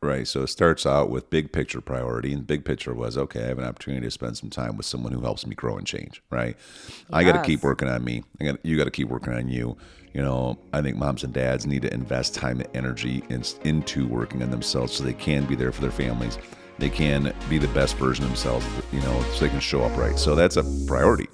Right. So it starts out with big picture priority, and big picture was, okay, I have an opportunity to spend some time with someone who helps me grow and change. Right. I got to keep Yes. working on me. You got to keep working on you. I think moms and dads need to invest time and energy into working on themselves so they can be there for their families. They can be the best version of themselves, so they can show up right. So that's a priority.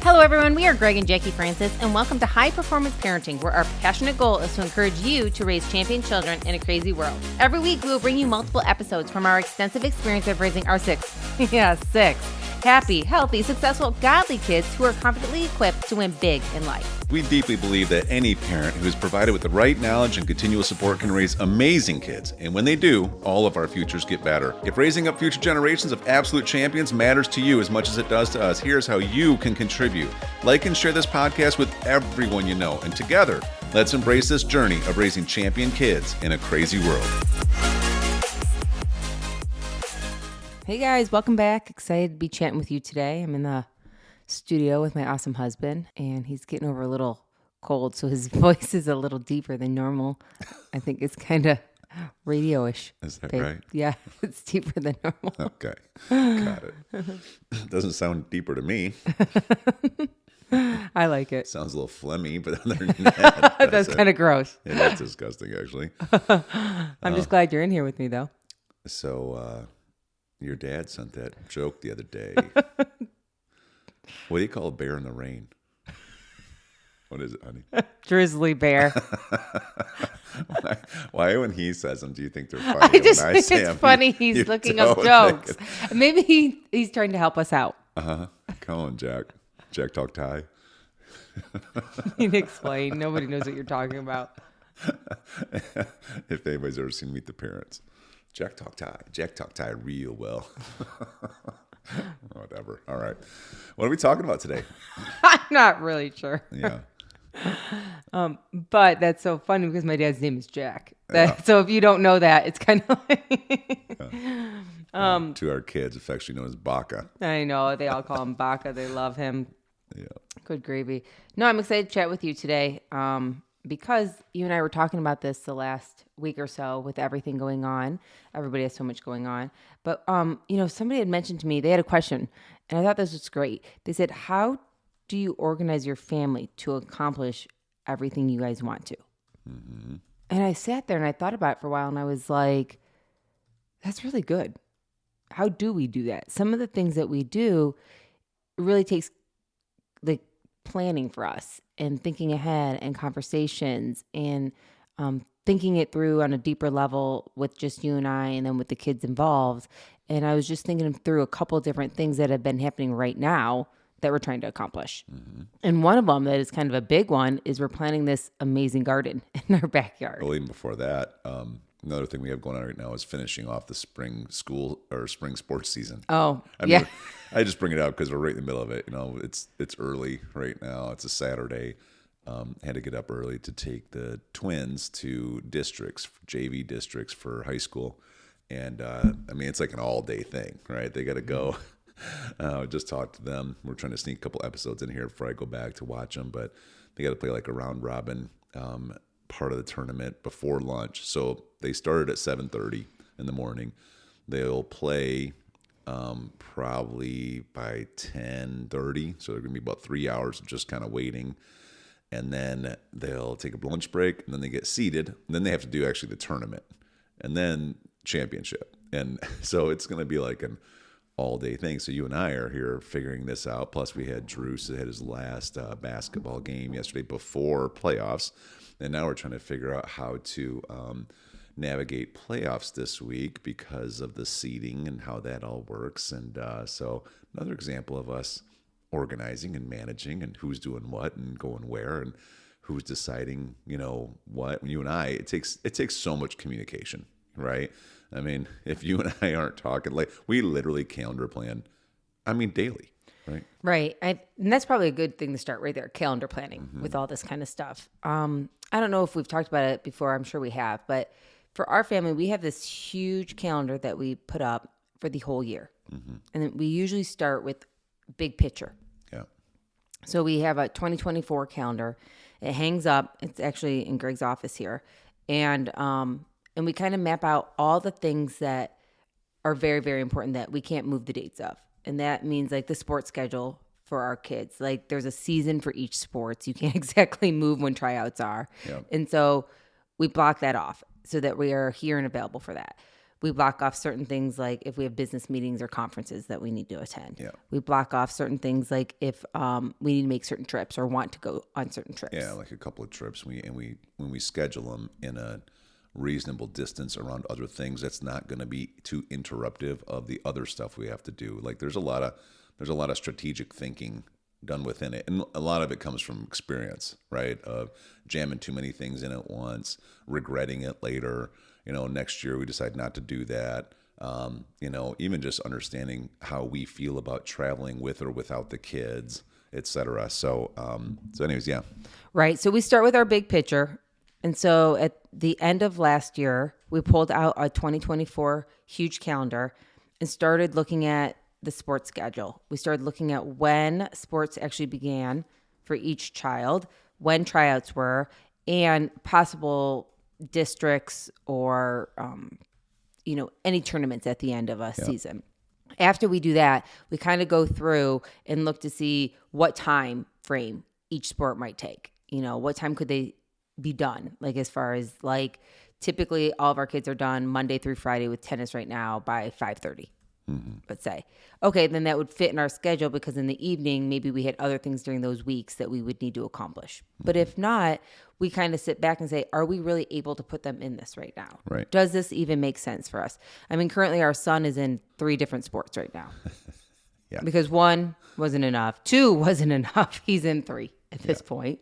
Hello, everyone. We are Greg and Jacquie Francis, and welcome to High Performance Parenting, where our passionate goal is to encourage you to raise champion children in a crazy world. Every week, we will bring you multiple episodes from our extensive experience of raising our six happy, healthy, successful, godly kids who are confidently equipped to win big in life. We deeply believe that any parent who is provided with the right knowledge and continual support can raise amazing kids. And when they do, all of our futures get better. If raising up future generations of absolute champions matters to you as much as it does to us, here's how you can contribute. Like and share this podcast with everyone you know. And together, let's embrace this journey of raising champion kids in a crazy world. Hey guys, welcome back. Excited to be chatting with you today. I'm in the studio with my awesome husband, and he's getting over a little cold, so his voice is a little deeper than normal. I think it's kind of radio-ish. Is that babe. right? Yeah, it's deeper than normal. Okay. Got it. Doesn't sound deeper to me. I like it. Sounds a little phlegmy, but other than that, That's kind of gross. Yeah, that's disgusting, actually. I'm just glad you're in here with me, though. So, your dad sent that joke the other day. What do you call a bear in the rain? What is it, honey? Drizzly bear. Why when he says them, do you think they're funny? I just When think say it's them, funny he's looking up jokes. Maybe he's trying to help us out. Come on, Jack. Jack talk Thai. You can explain. Nobody knows what you're talking about. If anybody's ever seen Meet the Parents. Jack talk Thai. Jack talk Thai real well. Whatever. All right. What are we talking about today? I'm not really sure. Yeah. But that's so funny because my dad's name is Jack. So if you don't know that, it's kind of like... To our kids, affectionately known as Baka. I know. They all call him Baka. They love him. Yeah. Good gravy. No, I'm excited to chat with you today because you and I were talking about this the last week or so with everything going on. Everybody has so much going on. But, somebody had mentioned to me, they had a question, and I thought this was great. They said, how do you organize your family to accomplish everything you guys want to? Mm-hmm. And I sat there and I thought about it for a while, and I was like, that's really good. How do we do that? Some of the things that we do really takes like planning for us and thinking ahead and conversations and thinking it through on a deeper level with just you and I and then with the kids involved. And I was just thinking through a couple of different things that have been happening right now that we're trying to accomplish. Mm-hmm. And one of them that is kind of a big one is we're planting this amazing garden in our backyard. Well, even before that, another thing we have going on right now is finishing off the spring school or spring sports season. Oh, yeah. I just bring it up because we're right in the middle of it. It's early right now. It's a Saturday. Had to get up early to take the twins to JV districts for high school. And it's like an all day thing, right? They got to go. Just talk to them. We're trying to sneak a couple episodes in here before I go back to watch them, but they got to play like a round robin part of the tournament before lunch. So they started at 7:30 in the morning. They'll play probably by 10:30. So they're going to be about 3 hours of just kind of waiting. And then they'll take a lunch break, and then they get seated. And then they have to do actually the tournament and then championship. And so it's going to be like an all-day thing. So you and I are here figuring this out. Plus we had Drew had his last basketball game yesterday before playoffs. And now we're trying to figure out how to navigate playoffs this week because of the seeding and how that all works. And so another example of us organizing and managing and who's doing what and going where and who's deciding, what. When you and I, it takes so much communication, right? I mean, if you and I aren't talking, like we literally calendar plan, daily, right? Right. And that's probably a good thing to start right there, calendar planning with all this kind of stuff. I don't know if we've talked about it before. I'm sure we have. But for our family, we have this huge calendar that we put up for the whole year. Mm-hmm. And then we usually start with big picture. Yeah. So we have a 2024 calendar. It hangs up. It's actually in Greg's office here. And we kind of map out all the things that are very, very important that we can't move the dates of. And that means like the sports schedule for our kids. Like there's a season for each sports. You can't exactly move when tryouts are. Yep. And so we block that off so that we are here and available for that. We block off certain things like if we have business meetings or conferences that we need to attend. Yeah. We block off certain things like if we need to make certain trips or want to go on certain trips. Yeah, like a couple of trips. When we schedule them in a reasonable distance around other things, that's not going to be too interruptive of the other stuff we have to do. Like there's a lot of strategic thinking done within it, and a lot of it comes from experience, right? Of jamming too many things in at once, regretting it later. Next year we decide not to do that. Even just understanding how we feel about traveling with or without the kids, etc. So anyways, yeah. Right. So we start with our big picture. And so at the end of last year, we pulled out a 2024 huge calendar and started looking at the sports schedule. We started looking at when sports actually began for each child, when tryouts were, and possible districts or, any tournaments at the end of a season. After we do that, we kind of go through and look to see what time frame each sport might take. What time could they be done? Like as far as like typically all of our kids are done Monday through Friday with tennis right now by 5:30. Let's say. Okay, then that would fit in our schedule because in the evening, maybe we had other things during those weeks that we would need to accomplish. But if not, we kind of sit back and say, are we really able to put them in this right now? Right. Does this even make sense for us? I mean, currently our son is in 3 different sports right now. Yeah. Because 1 wasn't enough. 2 wasn't enough. He's in 3 at this point.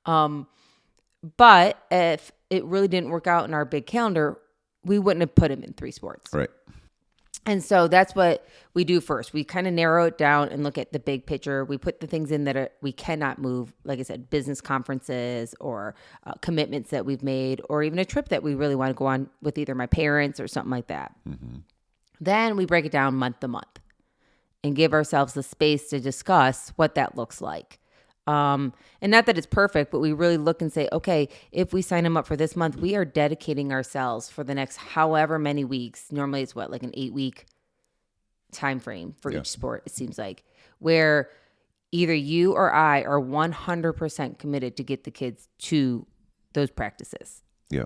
But if it really didn't work out in our big calendar, we wouldn't have put him in 3 sports. Right. And so that's what we do first. We kind of narrow it down and look at the big picture. We put the things in that we cannot move, like I said, business conferences or commitments that we've made, or even a trip that we really want to go on with either my parents or something like that. Then we break it down month to month and give ourselves the space to discuss what that looks like. And not that it's perfect, but we really look and say, okay, if we sign them up for this month, we are dedicating ourselves for the next however many weeks. Normally it's like an 8-week time frame for each sport, it seems like, where either you or I are 100% committed to get the kids to those practices. Yeah.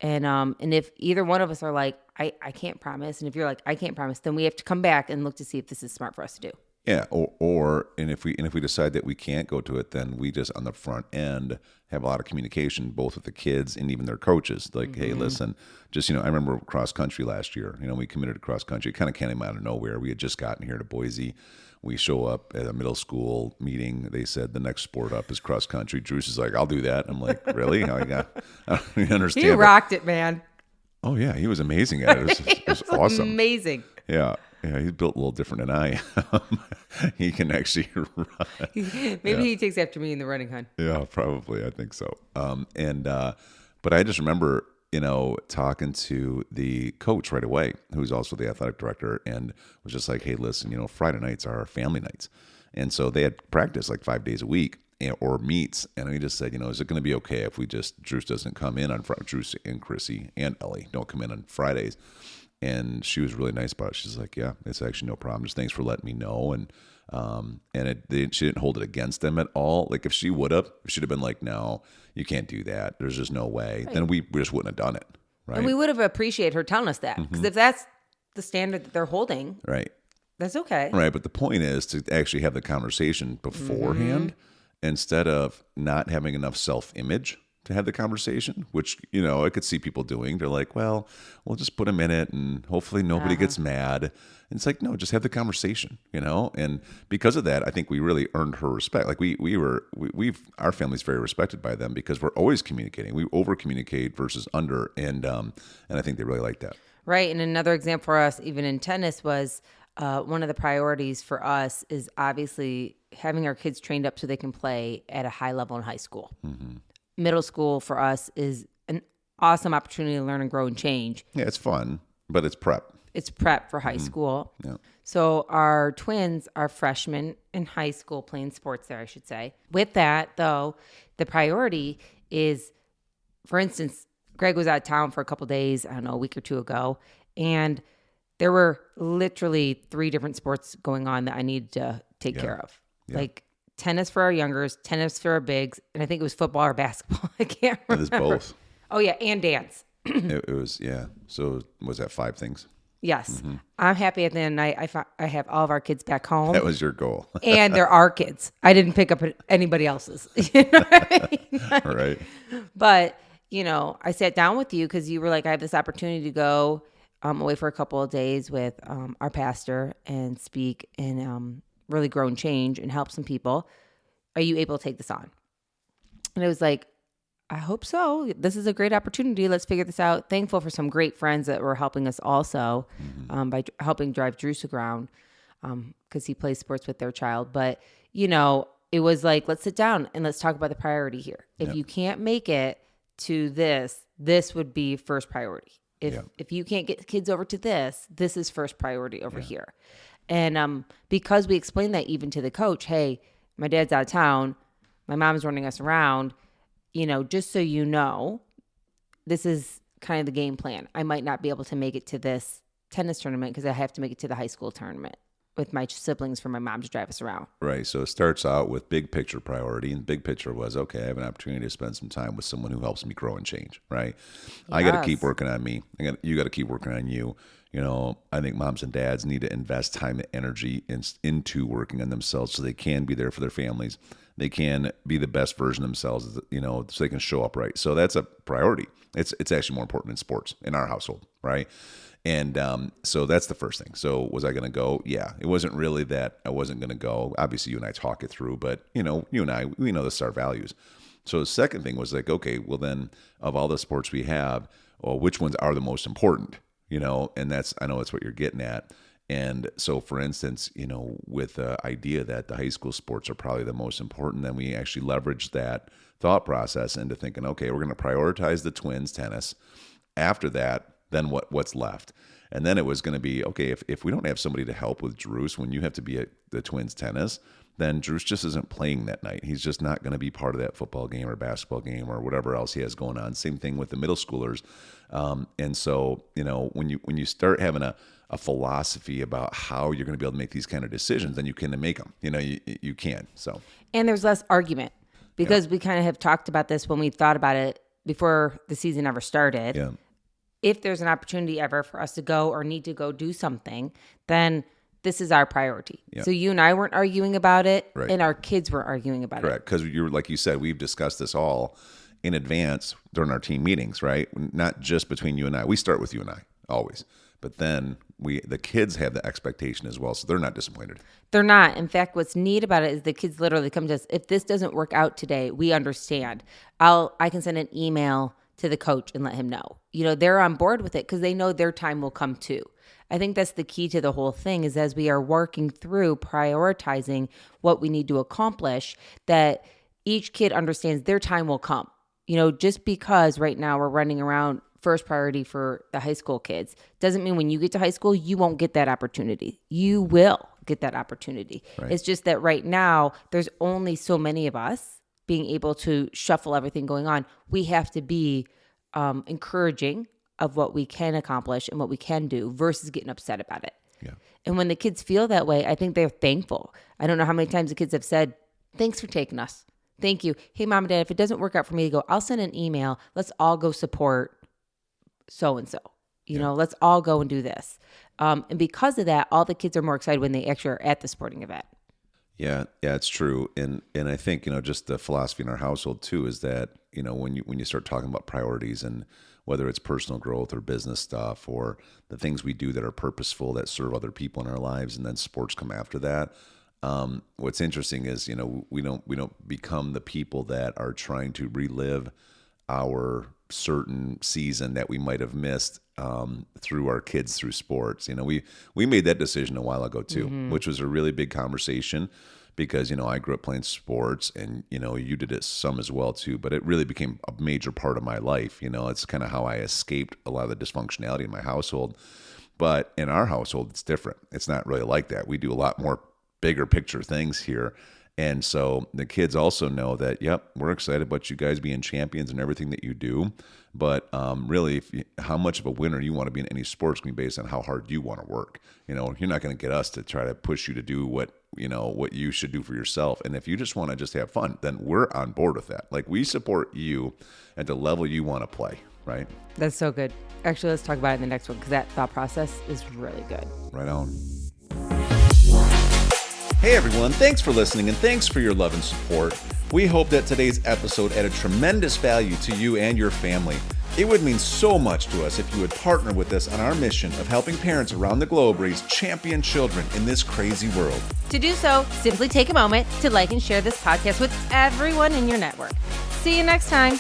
And if either one of us are like, I can't promise, and if you're like, I can't promise, then we have to come back and look to see if this is smart for us to do. Yeah, and if we decide that we can't go to it, then we just on the front end have a lot of communication, both with the kids and even their coaches. Like, hey, listen, just I remember cross country last year. We committed to cross country. It kind of came out of nowhere. We had just gotten here to Boise. We show up at a middle school meeting. They said the next sport up is cross country. Drew's is like, I'll do that. I'm like, really? I don't even understand. He rocked it, man. Oh yeah, he was amazing at it. It was awesome. Amazing. Yeah. Yeah, he's built a little different than I am. He can actually run. Maybe he takes after me in the running, hon. Yeah, probably. I think so. But I just remember, talking to the coach right away, who's also the athletic director, and was just like, hey, listen, Friday nights are our family nights. And so they had practice like 5 days a week or meets. And he just said, is it going to be okay if Drew doesn't come in on Friday? Drew and Chrissy and Ellie don't come in on Fridays. And she was really nice about it. She's like, yeah, it's actually no problem. Just thanks for letting me know. And she didn't hold it against them at all. Like if she'd have been like, no, you can't do that. There's just no way. Right. Then we just wouldn't have done it. Right. And we would have appreciated her telling us that. Because if that's the standard that they're holding, right, that's okay. Right. But the point is to actually have the conversation beforehand instead of not having enough self-image to have the conversation, which, I could see people doing. They're like, well, we'll just put them in it and hopefully nobody gets mad. And it's like, no, just have the conversation, and because of that, I think we really earned her respect. Like our family's very respected by them because we're always communicating. We over communicate versus under. And I think they really like that. Right. And another example for us, even in tennis, was one of the priorities for us is obviously having our kids trained up so they can play at a high level in high school. Middle school for us is an awesome opportunity to learn and grow and change. Yeah, it's fun, but it's prep. It's prep for high school. Yeah. So our twins are freshmen in high school playing sports there, I should say. With that, though, the priority is, for instance, Greg was out of town for a couple days, I don't know, a week or two ago, and there were literally 3 different sports going on that I needed to take care of. Yeah. Like tennis for our youngers, tennis for our bigs, and I think it was football or basketball. I can't remember. It was both. Oh, yeah, and dance. It was, yeah. So was that 5 things? Yes. Mm-hmm. I'm happy at the end of the night I have all of our kids back home. That was your goal. And they're our kids. I didn't pick up anybody else's. You know what I mean? All right. But, I sat down with you because you were like, I have this opportunity to go away for a couple of days with our pastor and speak and really grow and change and help some people. Are you able to take this on? And I was like, I hope so. This is a great opportunity. Let's figure this out. Thankful for some great friends that were helping us also by helping drive Drew to ground because he plays sports with their child. But, it was like, let's sit down and let's talk about the priority here. If you can't make it to this would be first priority. If you can't get kids over to this is first priority over here. And because we explained that even to the coach, hey, my dad's out of town, my mom's running us around, just so you know, this is kind of the game plan. I might not be able to make it to this tennis tournament because I have to make it to the high school tournament with my siblings for my mom to drive us around. Right. So it starts out with big picture priority. And big picture was, okay, I have an opportunity to spend some time with someone who helps me grow and change. Right. Yes. I got to keep working on me. You got to keep working on you. I think moms and dads need to invest time and energy into working on themselves so they can be there for their families. They can be the best version of themselves, so they can show up right. So that's a priority. It's actually more important in sports in our household, right? And so that's the first thing. So was I going to go? Yeah. It wasn't really that I wasn't going to go. Obviously, you and I talk it through, but, you and I, we know this is our values. So the second thing was like, okay, well then of all the sports we have, well, which ones are the most important? And I know that's what you're getting at. And so, for instance, with the idea that the high school sports are probably the most important, then we actually leverage that thought process into thinking, okay, we're going to prioritize the twins tennis. After that, then what's left? And then it was going to be, okay, if we don't have somebody to help with Drews when you have to be at the twins tennis, then Drews just isn't playing that night. He's just not going to be part of that football game or basketball game or whatever else he has going on. Same thing with the middle schoolers. And so, when you start having a philosophy about how you're going to be able to make these kind of decisions, then you can make them. You can. So, and there's less argument because we kind of have talked about this when we thought about it before the season ever started. Yeah. If there's an opportunity ever for us to go or need to go do something, then this is our priority. Yeah. So you and I weren't arguing about it, right, and our kids were arguing about it. Correct, because you're like you said, we've discussed this all in advance during our team meetings, right? Not just between you and I. We start with you and I always, but then the kids have the expectation as well, so they're not disappointed. They're not. In fact, what's neat about it is the kids literally come to us. If this doesn't work out today, we understand. I can send an email to the coach and let him know. They're on board with it because they know their time will come too. I think that's the key to the whole thing is as we are working through prioritizing what we need to accomplish, that each kid understands their time will come. Just because right now we're running around first priority for the high school kids doesn't mean when you get to high school, you won't get that opportunity. You will get that opportunity. Right. It's just that right now there's only so many of us being able to shuffle everything going on. We have to be encouraging of what we can accomplish and what we can do versus getting upset about it. Yeah. And when the kids feel that way, I think they're thankful. I don't know how many times the kids have said, thanks for taking us. Thank you. Hey, mom and dad, if it doesn't work out for me to go, I'll send an email. Let's all go support so-and-so. Let's all go and do this. And because of that, all the kids are more excited when they actually are at the sporting event. Yeah, it's true. And I think, just the philosophy in our household too is that, when you start talking about priorities and whether it's personal growth or business stuff or the things we do that are purposeful that serve other people in our lives, and then sports come after that. What's interesting is, we don't become the people that are trying to relive our certain season that we might have missed through our kids through sports. We made that decision a while ago too, which was a really big conversation because, I grew up playing sports and, you did it some as well too, but it really became a major part of my life. It's kind of how I escaped a lot of the dysfunctionality in my household. But in our household, it's different. It's not really like that. We do a lot more bigger picture things here. And so the kids also know that, yep, we're excited about you guys being champions and everything that you do. But really, how much of a winner you want to be in any sports can be based on how hard you want to work. You're not going to get us to try to push you to do what you should do for yourself. And if you just want to just have fun, then we're on board with that. Like, we support you at the level you want to play, right? That's so good. Actually, let's talk about it in the next one because that thought process is really good. Right on. Hey everyone, thanks for listening and thanks for your love and support. We hope that today's episode added tremendous value to you and your family. It would mean so much to us if you would partner with us on our mission of helping parents around the globe raise champion children in this crazy world. To do so, simply take a moment to like and share this podcast with everyone in your network. See you next time.